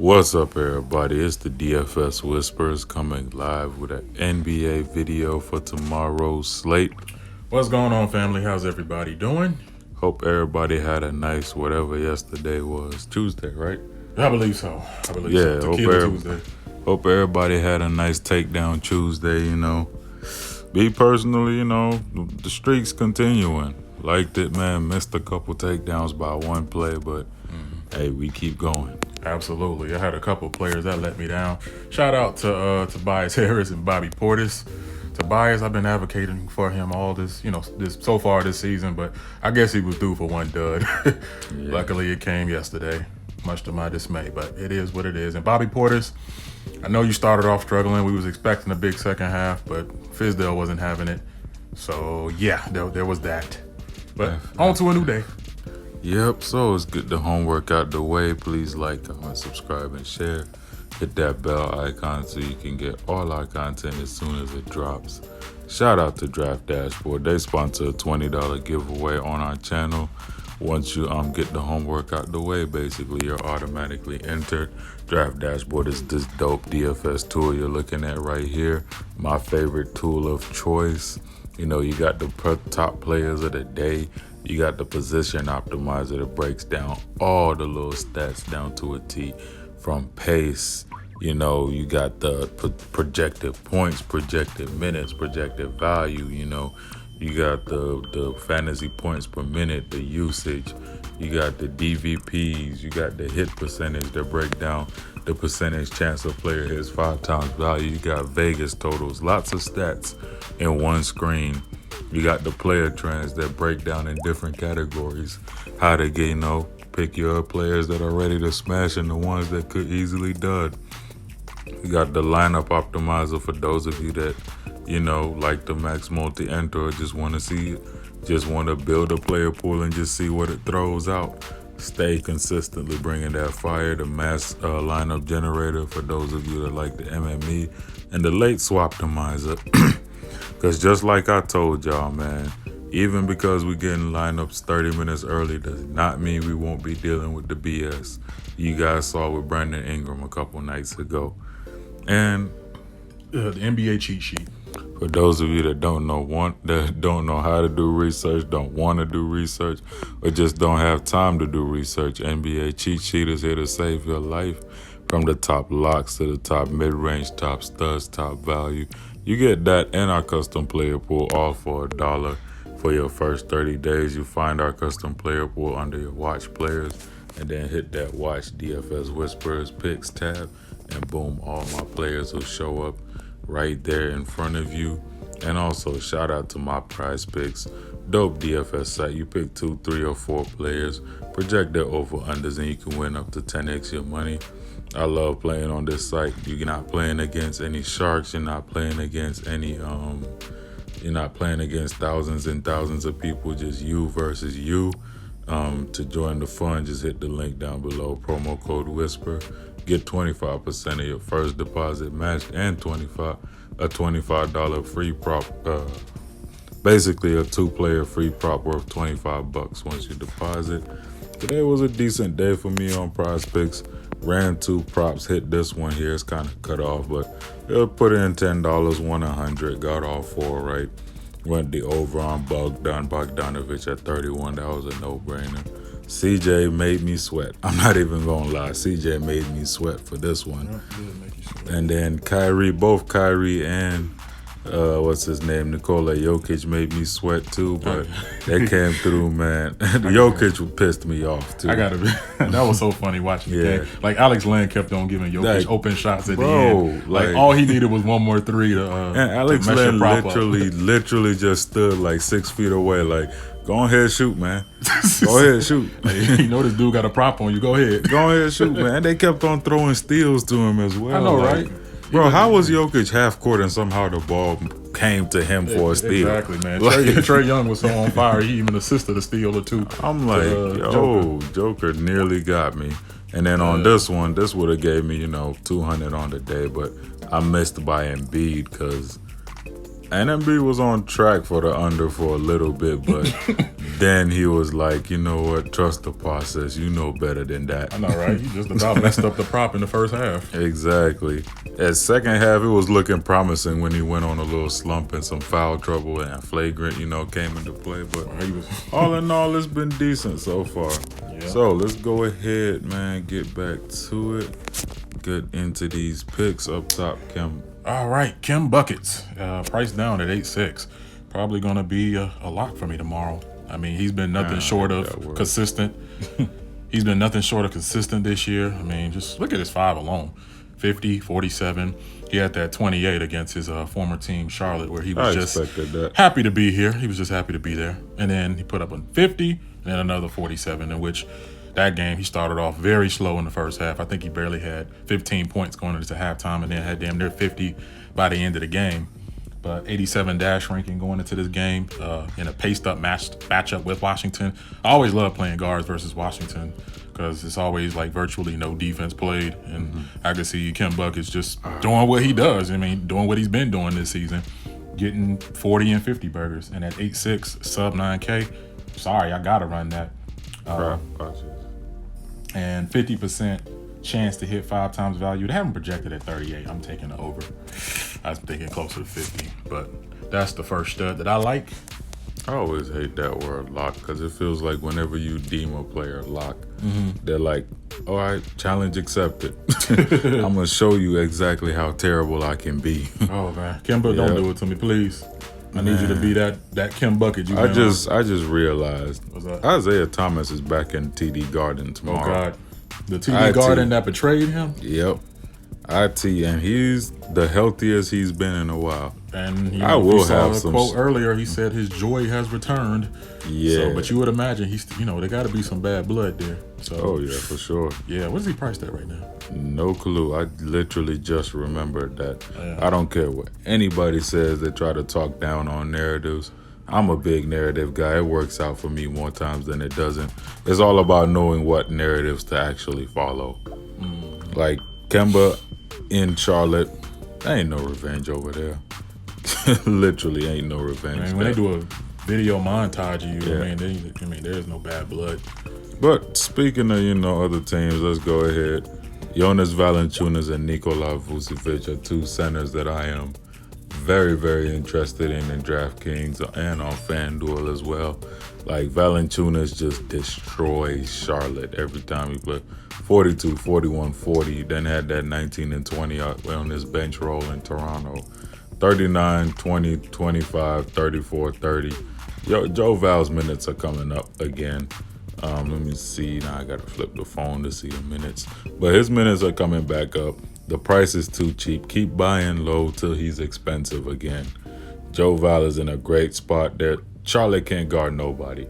What's up, everybody? It's the DFS Whisperers coming live with an NBA video for tomorrow's slate. What's going on, family? How's everybody doing? Hope everybody had a nice whatever yesterday was. Tuesday, right? I believe so. Yeah, Tequila Tuesday. Hope everybody had a nice takedown Tuesday, Me personally, the streak's continuing. Liked it, man. Missed a couple takedowns by one play, but hey, we keep going. Absolutely. I had a couple players that let me down. Shout out to Tobias Harris and Bobby Portis. Tobias, I've been advocating for him all this so far this season, but I guess he was due for one dud. Yeah. Luckily, it came yesterday, much to my dismay, but it is what it is. And Bobby Portis, I know you started off struggling. We was expecting a big second half, but Fanduel wasn't having it. So, yeah, there was that. But on to a new day. Yep, so let's get the homework out the way. Please like, comment, subscribe, and share. Hit that bell icon so you can get all our content as soon as it drops. Shout out to Draft Dashboard. They sponsor a $20 giveaway on our channel. Once you get the homework out the way, basically you're automatically entered. Draft Dashboard is this dope DFS tool you're looking at right here. My favorite tool of choice. You got the top players of the day. You got the position optimizer that breaks down all the little stats down to a T, from pace. You got the projected points, projected minutes, projected value. You got the fantasy points per minute, the usage. You got the DVPs. You got the hit percentage that break down the percentage chance a player hits 5 times value. You got Vegas totals, lots of stats in one screen. You got the player trends that break down in different categories. How to get, pick your players that are ready to smash and the ones that could easily dud. You got the lineup optimizer for those of you that, like the max multi-enter or just want to build a player pool and just see what it throws out. Stay consistently bringing that fire. The mass lineup generator for those of you that like the MME, and the late swap optimizer. Because just like I told y'all, man, even because we're getting lineups 30 minutes early does not mean we won't be dealing with the BS you guys saw with Brandon Ingram a couple nights ago. And the NBA cheat sheet. For those of you that don't know how to do research, don't want to do research, or just don't have time to do research, NBA cheat sheet is here to save your life. From the top locks to the top mid-range, top studs, top value. You get that and our custom player pool all for $1. For your first 30 days, you find our custom player pool under your watch players, and then hit that watch DFS Whisperers picks tab, and boom, all my players will show up right there in front of you. And also shout out to my Prizepicks, dope DFS site. You pick 2, 3, or 4 players, project their over-unders, and you can win up to 10x your money. I love playing on this site. You're not playing against any sharks. You're not playing against any you're not playing against thousands and thousands of people, just you versus you. To join the fun, just hit the link down below, promo code Whisper. Get 25% of your first deposit matched, and a $25 free prop. Basically a 2-player free prop worth $25 once you deposit. Today was a decent day for me on Prizepicks. Ran 2 props, hit this one here. It's kind of cut off, but put in $10, won 100, got all 4 right. Went the over on Bogdanovich at 31. That was a no-brainer. CJ made me sweat. I'm not even gonna lie. CJ made me sweat for this one. And then both Kyrie and what's his name, Nikola Jokic made me sweat too, but they came through, man. Jokic pissed me off too. That was so funny watching the game. Like Alex Len kept on giving Jokic open shots at the end. Like all he needed was one more 3 to and Alex Len literally just stood like 6 feet away, like, go ahead, shoot, man. Go ahead, shoot. This dude got a prop on you. Go ahead. Go ahead, shoot, man. And they kept on throwing steals to him as well. I know, right? Bro, how was Jokic half court and somehow the ball came to him for a steal? Exactly, man. Trae Young was so on fire, he even assisted a steal or 2. I'm like, Joker nearly got me. And then on this one, this would have gave me, 200 on the day, but I missed by Embiid because Embiid was on track for the under for a little bit, but then he was like, you know what? Trust the process. You know better than that. I know, right? You just about messed up the prop in the first half. Exactly. At second half, it was looking promising when he went on a little slump and some foul trouble and flagrant, came into play. But all in all, it's been decent so far. Yeah. So let's go ahead, man. Get back to it. Get into these picks up top, Kim. All right, Kim Buckets, price down at 8.6. Probably going to be a lock for me tomorrow. I mean, he's been nothing short of consistent. He's been nothing short of consistent this year. I mean, just look at his 5 alone. 50, 47. He had that 28 against his former team, Charlotte, where he was just happy to be here. He was just happy to be there. And then he put up a 50 and then another 47, in which that game he started off very slow in the first half. I think he barely had 15 points going into halftime and then had damn near 50 by the end of the game. But 87 dash ranking going into this game in a paced-up matchup with Washington. I always love playing guards versus Washington because it's always like virtually no defense played. And I can see Kim Buckets just doing what he does. I mean, doing what he's been doing this season, getting 40 and 50 burgers. And at 8.6, sub 9K, sorry, I got to run that. And 50% chance to hit 5 times value. They haven't projected at 38. I'm taking the over. I was thinking closer to 50, but that's the first stud that I like. I always hate that word lock because it feels like whenever you deem a player lock, they're like, all right, challenge accepted. I'm going to show you exactly how terrible I can be. Oh, man. Kimba, don't do it to me, please. I need you to be that Kim Bucket. I just realized Isaiah Thomas is back in TD Garden tomorrow. Oh, God. The TD Garden that betrayed him? Yep. and he's the healthiest he's been in a while. And I will have some quote earlier. He said his joy has returned. Yeah. So, but you would imagine there got to be some bad blood there. So. Oh yeah, for sure. Yeah. What is he priced at right now? No clue. I literally just remembered that. Yeah. I don't care what anybody says. They try to talk down on narratives. I'm a big narrative guy. It works out for me more times than it doesn't. It's all about knowing what narratives to actually follow. Like Kemba in Charlotte, there ain't no revenge over there. Literally ain't no revenge. I mean, when they do a video montage of you, there's no bad blood. But speaking of, other teams, let's go ahead. Jonas Valanciunas and Nikola Vucevic are two centers that I am very, very interested in Draftkings and on Fanduel as well. Like, Valanciunas just destroys Charlotte every time he plays. 42, 41, 40. Then had that 19 and 20 on his bench roll in Toronto. 39, 20, 25, 34, 30. Joe Val's minutes are coming up again. Let me see. Now I got to flip the phone to see the minutes. But his minutes are coming back up. The price is too cheap. Keep buying low till he's expensive again. Joe Val is in a great spot there. Charlotte can't guard nobody.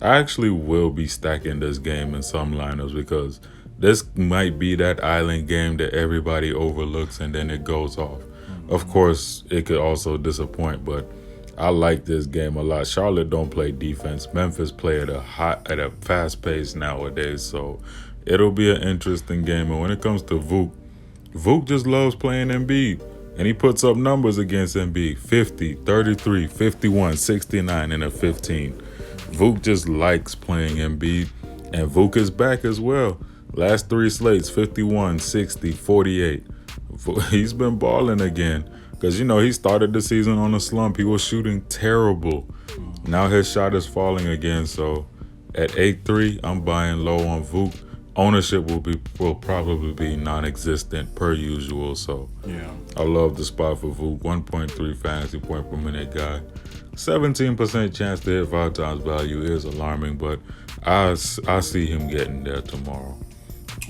I actually will be stacking this game in some lineups because this might be that island game that everybody overlooks and then it goes off. Of course, it could also disappoint, but I like this game a lot. Charlotte don't play defense. Memphis play at a fast pace nowadays, so it'll be an interesting game. And when it comes to Vuk just loves playing Embiid, and he puts up numbers against Embiid: 50, 33, 51, 69, and a 15. Vuk just likes playing Embiid, and Vuk is back as well. Last 3 slates: 51, 60, 48. He's been balling again. Because, he started the season on a slump. He was shooting terrible. Now his shot is falling again. So at 8-3, I'm buying low on Vuk. Ownership will probably be non-existent per usual. So yeah, I love the spot for Vuk. 1.3 fantasy point per minute guy. 17% chance to hit 5 times value is alarming, but I see him getting there tomorrow.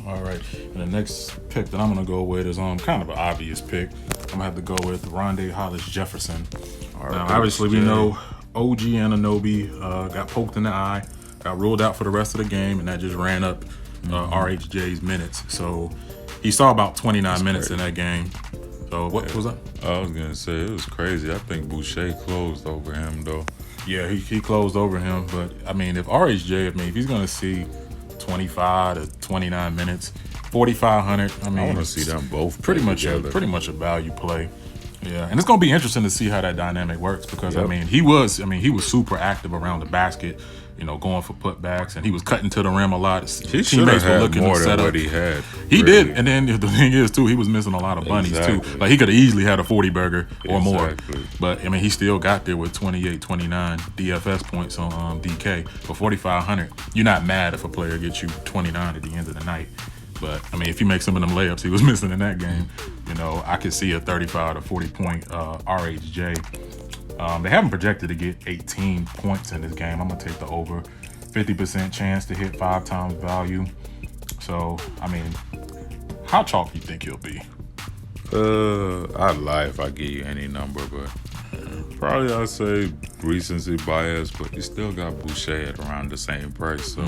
All right, and the next pick that I'm going to go with is kind of an obvious pick. I'm going to have to go with Rondé Hollis-Jefferson. Now, obviously, we know OG Anunoby got poked in the eye, got ruled out for the rest of the game, and that just ran up RHJ's minutes. So he saw about 29 minutes in that game. So what was that? I was going to say, it was crazy. I think Boucher closed over him, though. Yeah, he closed over him. But, if RHJ, if he's going to see 25 to 29 minutes, 4,500. I want to see them both pretty much a value play. Yeah, and it's gonna be interesting to see how that dynamic works because he was super active around the basket. going for putbacks, and he was cutting to the rim a lot. He should have had more than what he had. He did, and then the thing is too, he was missing a lot of bunnies too. Like he could have easily had a 40 burger or more, but I mean he still got there with 28, 29 DFS points on DK for 4,500. You're not mad if a player gets you 29 at the end of the night. But I mean, if you make some of them layups he was missing in that game, I could see a 35 to 40 point RHJ. They haven't projected to get 18 points in this game. I'm gonna take the over. 50% chance to hit 5 times value. So I mean, how chalk you think he'll be? I'd lie if I give you any number, but probably I'd say recency bias. But you still got Boucher at around the same price, so.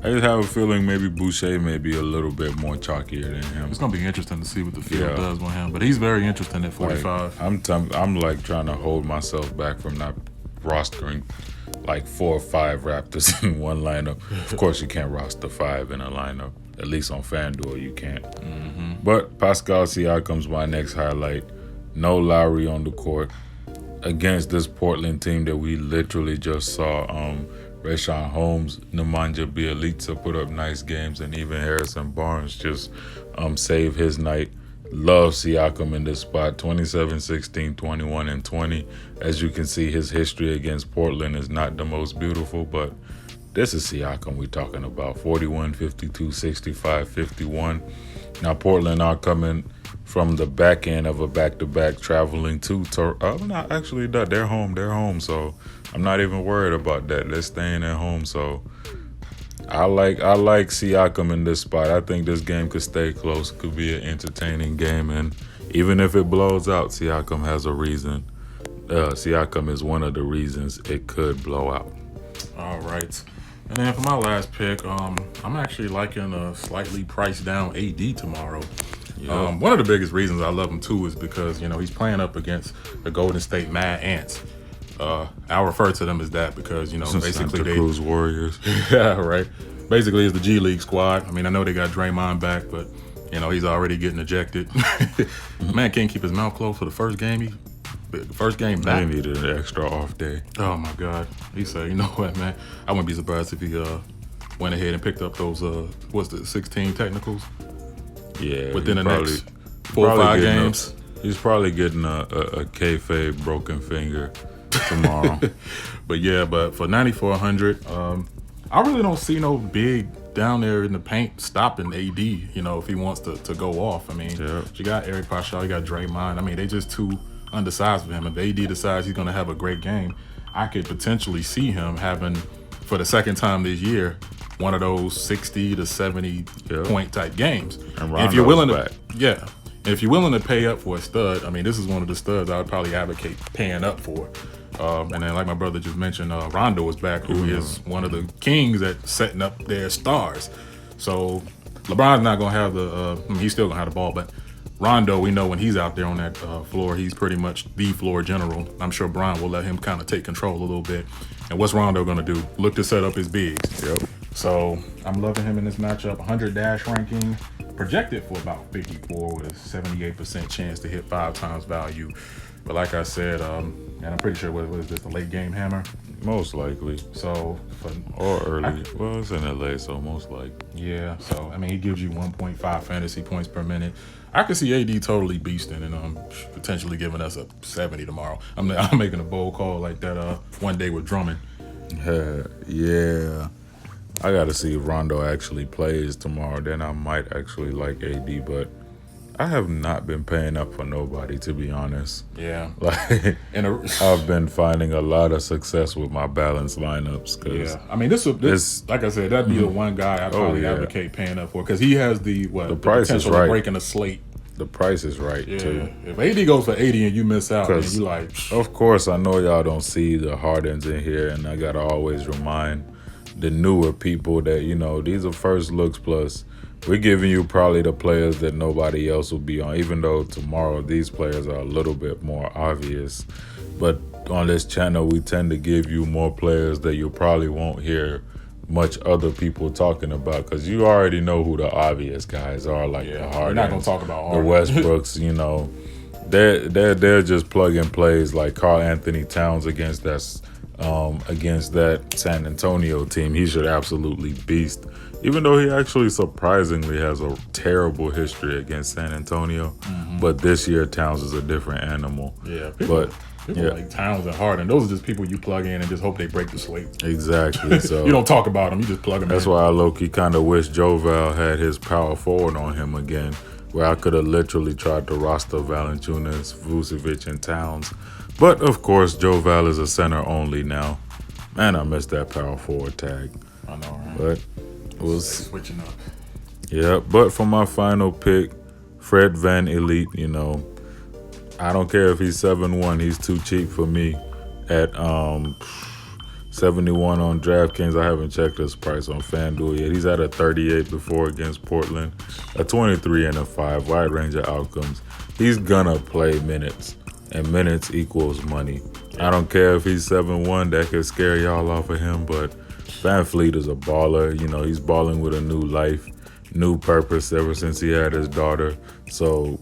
I just have a feeling maybe Boucher may be a little bit more chalkier than him. It's gonna be interesting to see what the field does with him, but he's very interesting at 45. I'm like trying to hold myself back from not rostering like 4 or 5 Raptors in one lineup. Of course, you can't roster 5 in a lineup. At least on Fanduel, you can't. But Pascal Siakam's my next highlight. No Lowry on the court against this Portland team that we literally just saw. Rashawn Holmes, Nemanja Bjelica put up nice games, and even Harrison Barnes just saved his night. Love Siakam in this spot. 27, 16, 21, and 20. As you can see, his history against Portland is not the most beautiful, but this is Siakam we're talking about. 41, 52, 65, 51. Now, Portland are coming from the back end of a back-to-back traveling to they're home, so I'm not even worried about that. They're staying at home, so I like Siakam in this spot. I think this game could stay close, could be an entertaining game, and even if it blows out, Siakam has a reason. Siakam is one of the reasons it could blow out. All right. And then for my last pick, I'm actually liking a slightly priced down AD tomorrow. One of the biggest reasons I love him too is because he's playing up against the Golden State Mad Ants. I'll refer to them as that because basically Santa Cruz Warriors. Yeah, right. Basically, it's the G League squad. I mean, I know they got Draymond back, but he's already getting ejected. Man can't keep his mouth closed for the first game. First game back. They needed an extra off day. Oh my God. He said, you know what, man? I wouldn't be surprised if he went ahead and picked up those 16 technicals. Yeah. Within the next 4 or 5 games. He's probably getting a kayfabe broken finger tomorrow. but for 9,400, I really don't see no big down there in the paint stopping AD, if he wants to go off. I mean, you got Eric Pascal, you got Draymond. I mean, they just too undersized for him. If AD decides he's going to have a great game, I could potentially see him having, for the second time this year, one of those 60 to 70 point type games. And if you're willing to pay up for a stud, I mean, this is one of the studs I would probably advocate paying up for. And then, like my brother just mentioned, Rondo is back, who is one of the kings at setting up their stars. So LeBron's not going to have he's still going to have the ball, but Rondo, we know when he's out there on that floor, he's pretty much the floor general. I'm sure Bron will let him kind of take control a little bit. And what's Rondo going to do? Look to set up his bigs. So I'm loving him in this matchup. 100 dash ranking, projected for about 54 with a 78% chance to hit 5 times value. But like I said, and I'm pretty sure what is this, the late game hammer? Most likely. So or early. Well, it's in LA, so most likely. Yeah. So I mean, he gives you 1.5 fantasy points per minute. I could see AD totally beasting and potentially giving us a 70 tomorrow. I'm making a bold call like that one day with Drummond. Yeah. I got to see if Rondo actually plays tomorrow. Then I might actually like AD, but I have not been paying up for nobody, to be honest. Yeah. I've been finding a lot of success with my balanced lineups. I mean, this like I said, that'd be the one guy I'd probably advocate paying up for because he has the price potential is right. of breaking a slate. The price is right, too. If AD goes for 80 and you miss out, then you like... Of course, I know y'all don't see the Hardens in here, and I got to always remind the newer people that, these are first looks plus... We're giving you probably the players that nobody else will be on, even though tomorrow these players are a little bit more obvious. But on this channel, we tend to give you more players that you probably won't hear much other people talking about because you already know who the obvious guys are, like the Hardens. We're not going to talk about the Westbrooks, they're just plug and plays like Karl Anthony Towns against that against that San Antonio team. He should absolutely beast. Even though he actually surprisingly has a terrible history against San Antonio. But this year, Towns is a different animal. Yeah, people Yeah. like Towns and Harden. Those are just people you plug in and just hope they break the slate. Exactly. So You don't talk about them. You just plug them that's in. why I low-key kind of wish Joval had his power forward on him again, where I could have literally tried to roster Valanciunas, Vucevic, and Towns. But, of course, Joval is a center only now. Man, I missed that power forward tag. I know, right? But They're switching up. yeah, but for my final pick, Fred Van Elite, I don't care if he's 7'1", he's too cheap for me at 71 on DraftKings. I haven't checked his price on Fanduel yet. He's at a 38 before against Portland, a 23 and a 5, wide range of outcomes. He's gonna play minutes, and minutes equals money. I don't care if he's 7'1", that could scare y'all off of him, but Van Fleet is a baller. He's balling with a new life, new purpose ever since he had his daughter. So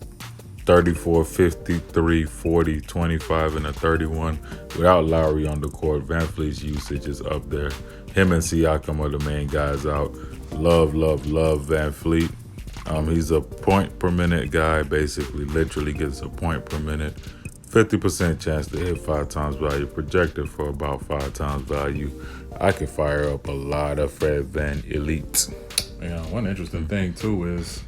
34, 53, 40, 25, and a 31. Without Lowry on the court, Van Fleet's usage is up there. Him and Siakam are the main guys out. Love Van Fleet. He's a point per minute guy, basically, literally gets a point per minute. 50% chance to hit 5 times value, projected for about 5 times value. I could fire up a lot of Fred Van Elite. Yeah, one interesting thing too is,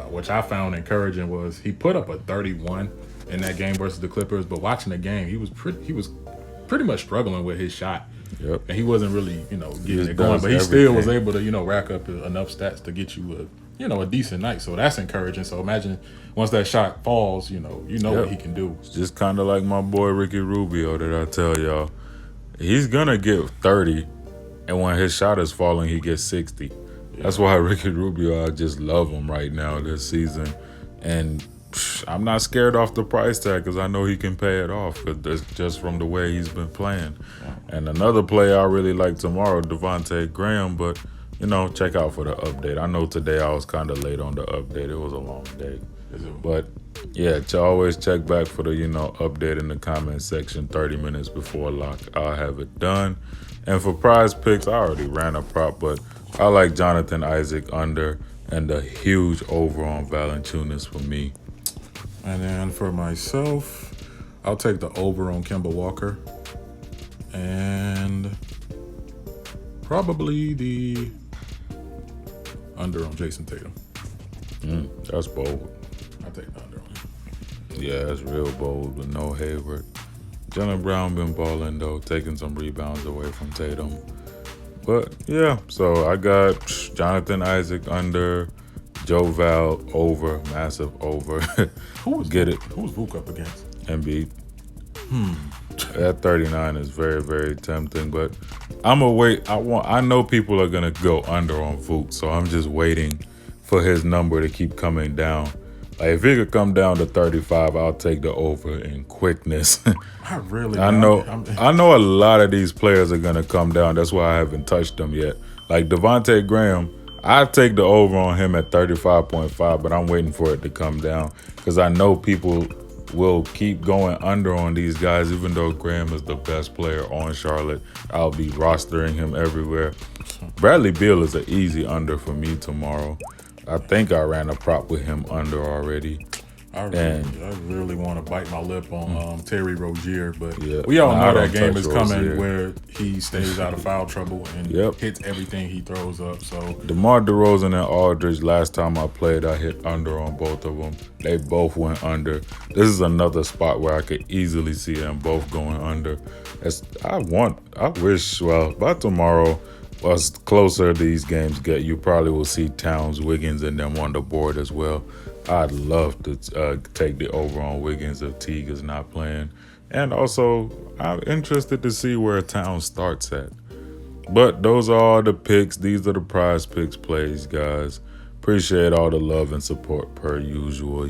which I found encouraging, was he put up a 31 in that game versus the Clippers. But watching the game, he was pretty much struggling with his shot. Yep. And he wasn't really, getting it does going. But he still everything. was able to, rack up enough stats to get you a decent night. So that's encouraging. So imagine once that shot falls, what he can do. It's just kind of like my boy Ricky Rubio that I tell y'all. He's going to get 30, and when his shot is falling, he gets 60. That's why Ricky Rubio, I just love him right now this season. And I'm not scared off the price tag because I know he can pay it off just from the way he's been playing. And another player I really like tomorrow, Devontae Graham, but, check out for the update. I know today I was kind of late on the update. It was a long day. But, yeah, always check back for the, update in the comment section 30 minutes before lock. I'll have it done. And for prize picks, I already ran a prop, but I like Jonathan Isaac under and a huge over on Valanciunas for me. And then for myself, I'll take the over on Kemba Walker. And probably the under on Jason Tatum. That's bold. I'll take the under on him. Yeah, that's real bold with no Hayward. Jaylen Brown been balling, though, taking some rebounds away from Tatum. But, yeah, so I got Jonathan Isaac under, Joval over, massive over. Get it. Who was Vuk up against? Embiid. That 39 is very, very tempting, but I'm gonna wait. I know people are gonna go under on Vuk, so I'm just waiting for his number to keep coming down. Like if it could come down to 35, I'll take the over in quickness. I know a lot of these players are gonna come down. That's why I haven't touched them yet. Like Devontae Graham, I take the over on him at 35.5, but I'm waiting for it to come down because I know people will keep going under on these guys. Even though Graham is the best player on Charlotte, I'll be rostering him everywhere. Bradley Beal is an easy under for me tomorrow. I think I ran a prop with him under already. I really want to bite my lip on Terry Rozier, but Yeah. we all Nah, I know that don't game touch is coming Rozier. where he stays out of foul trouble and hits everything he throws up. So DeMar DeRozan and Aldridge, last time I played, I hit under on both of them. They both went under. This is another spot where I could easily see them both going under. By tomorrow, as closer these games get, you probably will see Towns, Wiggins, and them on the board as well. I'd love to take the over on Wiggins if Teague is not playing. And also, I'm interested to see where Towns starts at. But those are all the picks. These are the prize picks plays, guys. Appreciate all the love and support per usual,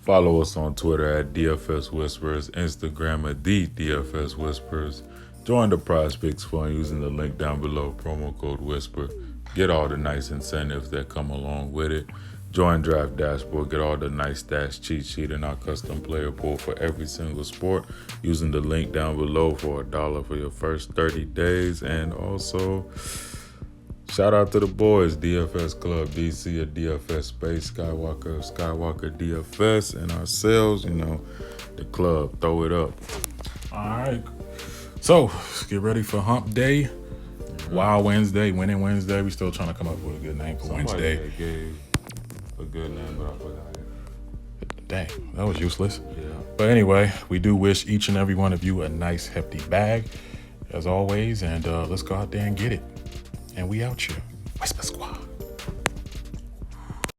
Follow us on Twitter at DFS Whisperers, Instagram at the DFS Whisperers. Join the Prize Picks Fund using the link down below, promo code Whisper. Get all the nice incentives that come along with it. Join Draft Dashboard, get all the nice stats, cheat sheet, and our custom player pool for every single sport using the link down below for $1 for your first 30 days. And also, shout out to the boys, DFS Club DC at DFS Space, Skywalker DFS, and ourselves, the club. Throw it up. All right. So, let's get ready for Hump Day. Wild Wednesday, Winning Wednesday. We still trying to come up with a good name for Wednesday. Somebody gave a good name, but I forgot it. Dang, that was useless. Yeah. But anyway, we do wish each and every one of you a nice, hefty bag, as always. And let's go out there and get it. And we out here. Whisper Squad.